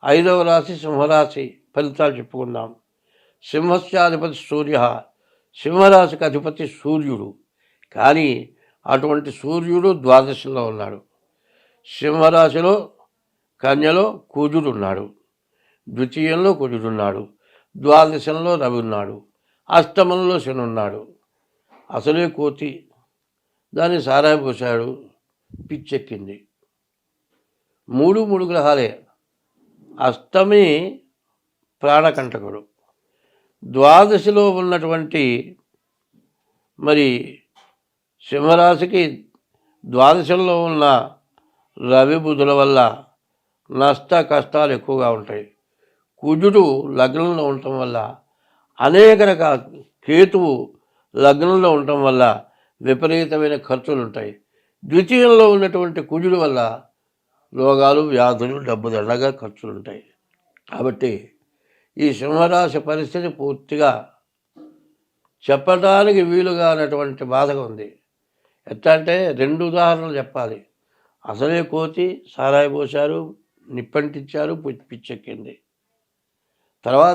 ఐదవ రాశి సింహరాశి ఫలితాలు చెప్పుకుందాం. సింహస్యాధిపతి సూర్య, సింహరాశికి అధిపతి సూర్యుడు. కానీ అటువంటి సూర్యుడు ద్వాదశంలో ఉన్నాడు. సింహరాశిలో కన్యలో కుజుడు ఉన్నాడు, ద్వితీయంలో కుజుడున్నాడు, ద్వాదశంలో రవి ఉన్నాడు, అష్టమంలో శని ఉన్నాడు. అసలే కోతి, దాన్ని సారాయి పోశాడు, పిచ్చెక్కింది. మూడు గ్రహాలే. అష్టమి ప్రాణకంటకుడు. ద్వాదశిలో ఉన్నటువంటి మరి సింహరాశికి ద్వాదశంలో ఉన్న రవి బుధుల వల్ల నష్ట కష్టాలు ఎక్కువగా ఉంటాయి. కుజుడు లగ్నంలో ఉండటం వల్ల అనేక రకాల, కేతువు లగ్నంలో ఉండటం వల్ల విపరీతమైన ఖర్చులు ఉంటాయి. ద్వితీయంలో ఉన్నటువంటి కుజుడు వల్ల రోగాలు, వ్యాధులు, డబ్బు దండగా ఖర్చులు ఉంటాయి. కాబట్టి ఈ సింహరాశి పరిస్థితి పూర్తిగా చెప్పడానికి వీలుగా అన్నటువంటి బాధగా ఉంది. ఎట్లా అంటే 2 ఉదాహరణలు చెప్పాలి. అసలే కోతి, సారాయి పోశారు, నిప్పంటించారు, పిచ్చెక్కింది. తర్వాత